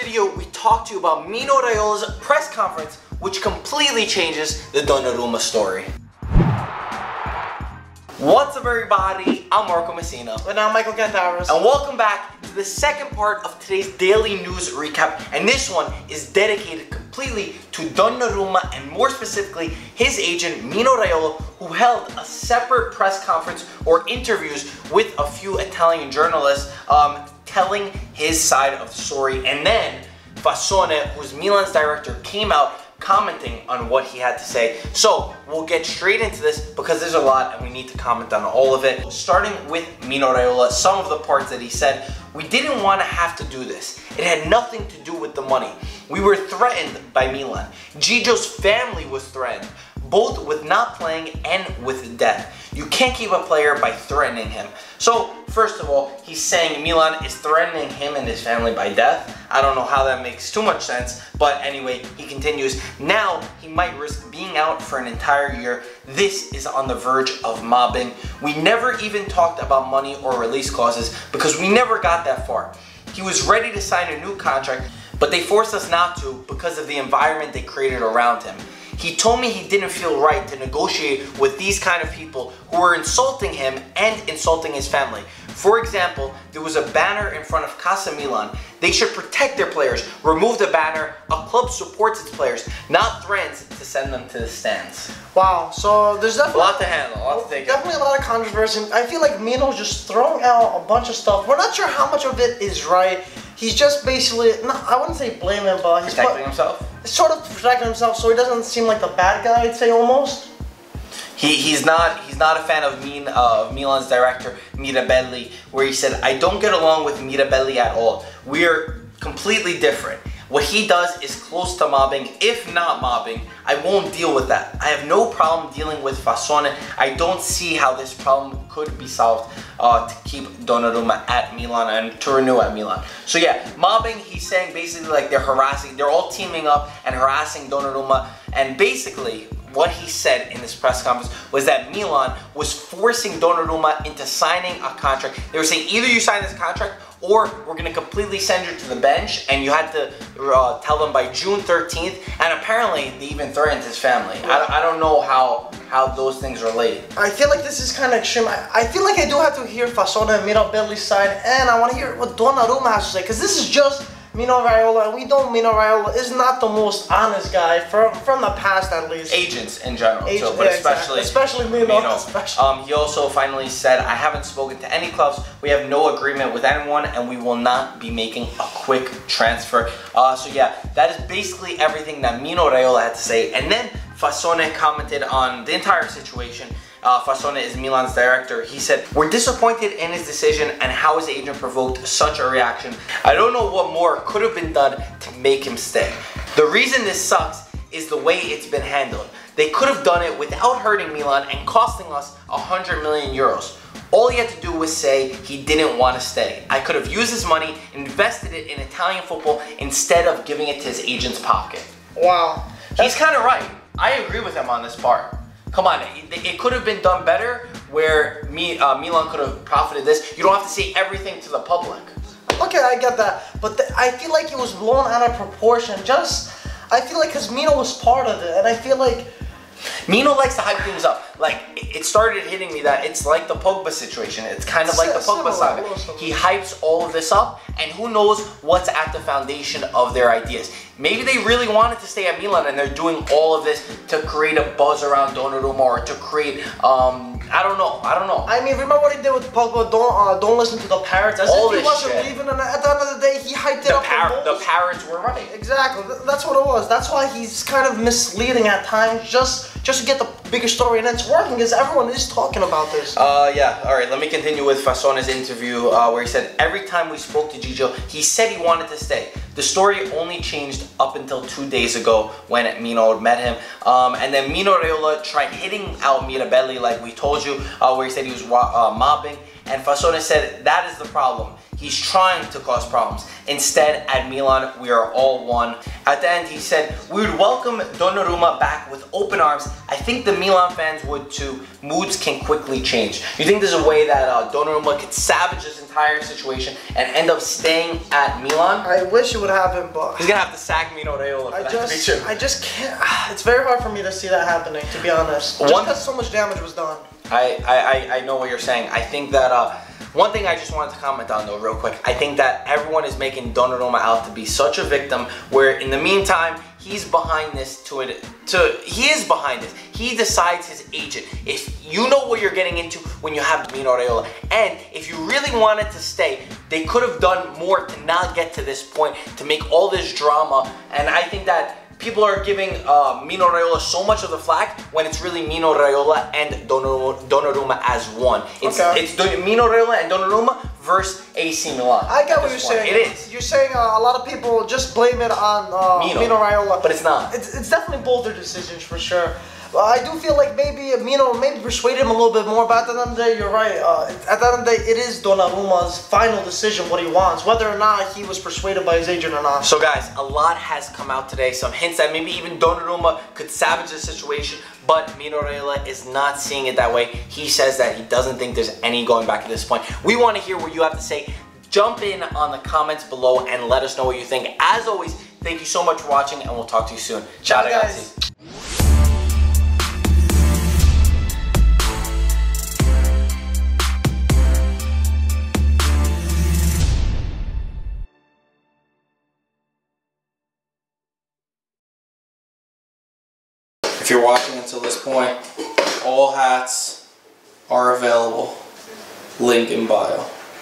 video, we talked to you about Mino Raiola's press conference, which completely changes the Donnarumma story. What's up, everybody? I'm Marco Messina. And I'm Michael Cantaros. And welcome back to the second part of today's daily news recap. And this one is dedicated completely to Donnarumma and more specifically his agent Mino Raiola, who held a separate press conference or interviews with a few Italian journalists telling his side of the story. And then Fassone, who's Milan's director, came out commenting on what he had to say. So we'll get straight into this because there's a lot and we need to comment on all of it. Starting with Mino Raiola, some of the parts that he said, we didn't want to have to do this. It had nothing to do with the money. We were threatened by Milan. Gigio's family was threatened, both with not playing and with death. You can't keep a player by threatening him. So, first of all, he's saying Milan is threatening him and his family by death. I don't know how that makes too much sense, but anyway, he continues. Now, he might risk being out for an entire year. This is on the verge of mobbing. We never even talked about money or release clauses because we never got that far. He was ready to sign a new contract, but they forced us not to because of the environment they created around him. He told me he didn't feel right to negotiate with these kind of people who were insulting him and insulting his family. For example, there was a banner in front of Casa Milan. They should protect their players. Remove the banner. A club supports its players, not threatens to send them to the stands. Wow, so there's definitely a lot to handle, a lot to take. Definitely a lot of controversy. I feel like Mino's just throwing out a bunch of stuff. We're not sure how much of it is right. He's just basically, I wouldn't say blaming, but he's protecting himself? Sort of protecting himself so he doesn't seem like the bad guy, I'd say, almost. He's not a fan of Milan's director, Mirabelli, where he said, I don't get along with Mirabelli at all. We're completely different. What he does is close to mobbing. If not mobbing, I won't deal with that. I have no problem dealing with Fassone. I don't see how this problem could be solved to keep Donnarumma at Milan and to renew at Milan. So yeah, mobbing, he's saying basically like they're all teaming up and harassing Donnarumma. And basically, what he said in this press conference was that Milan was forcing Donnarumma into signing a contract. They were saying either you sign this contract or we're going to completely send you to the bench, and you had to tell them by June 13th, and apparently they even threatened his family. I don't know how those things relate. I feel like this is kind of extreme. I feel like I do have to hear Fassone and Mirabelli's side, and I want to hear what Donnarumma has to say, because this is just Mino Raiola, and we know Mino Raiola is not the most honest guy from the past, at least. Agents in general, but especially Mino. He also finally said, I haven't spoken to any clubs, we have no agreement with anyone, and we will not be making a quick transfer. So yeah, that is basically everything that Mino Raiola had to say. And then Fassone commented on the entire situation. Fassone is Milan's director. He said, we're disappointed in his decision and how his agent provoked such a reaction. I don't know what more could have been done to make him stay. The reason this sucks is the way it's been handled. They could have done it without hurting Milan and costing us 100 million euros. All he had to do was say he didn't want to stay. I could have used his money, invested it in Italian football instead of giving it to his agent's pocket. Wow. He's kind of right. I agree with him on this part. Come on, it could have been done better where Milan could have profited this. You don't have to say everything to the public. Okay, I get that. But I feel like it was blown out of proportion. I feel like because Mino was part of it, and I feel like Mino likes to hype things up. Like, it started hitting me that it's like the Pogba situation. It's kind of like the Pogba saga. He hypes all of this up, and who knows what's at the foundation of their ideas. Maybe they really wanted to stay at Milan, and they're doing all of this to create a buzz around Donnarumma, or to create, I don't know. I mean, remember what he did with Pogba? Don't listen to the parrots. As all if he wasn't leaving, and at the end of the day, he hyped it up. The parrots were right. Exactly. That's what it was. That's why he's kind of misleading at times, just to get the bigger story, and it's working because everyone is talking about this. Yeah. All right. Let me continue with Fassone's interview, where he said every time we spoke to Gigio, he said he wanted to stay. The story only changed up until 2 days ago when Mino met him, and then Mino Raiola tried hitting out Mirabelli, like we told you, where he said he was mobbing, and Fassone said that is the problem. he's trying to cause problems. Instead, at Milan, we are all one. At the end, he said, we would welcome Donnarumma back with open arms. I think the Milan fans would too. Moods can quickly change. You think there's a way that Donnarumma could savage this entire situation and end up staying at Milan? I wish it would happen, but he's gonna have to sack Mino Raiola for that to be true. I just can't. It's very hard for me to see that happening, to be honest. Just because so much damage was done. I know what you're saying. I think that one thing I just wanted to comment on though real quick, I think that everyone is making Donnarumma out to be such a victim, where in the meantime, he's behind this he is behind this. He decides, his agent. If you know what you're getting into when you have Mino Raiola, and if you really wanted to stay, they could have done more to not get to this point, to make all this drama, and I think that people are giving Mino Raiola so much of the flack when it's really Mino Raiola and Donnarumma as one. It's Mino Raiola and Donnarumma versus AC Milan. I get what you're saying. It is. You're saying a lot of people just blame it on Mino Raiola. But it's not. It's definitely both their decisions for sure. I do feel like maybe Mino persuaded him a little bit more, but at the end of the day, you're right. At the end of the day, it is Donnarumma's final decision what he wants, whether or not he was persuaded by his agent or not. So guys, a lot has come out today. Some hints that maybe even Donnarumma could savage the situation, but Mino Raiola is not seeing it that way. He says that he doesn't think there's any going back at this point. We want to hear what you have to say. Jump in on the comments below and let us know what you think. As always, thank you so much for watching, and we'll talk to you soon. Ciao, ragazzi. If you're watching until this point, all hats are available. Link in bio.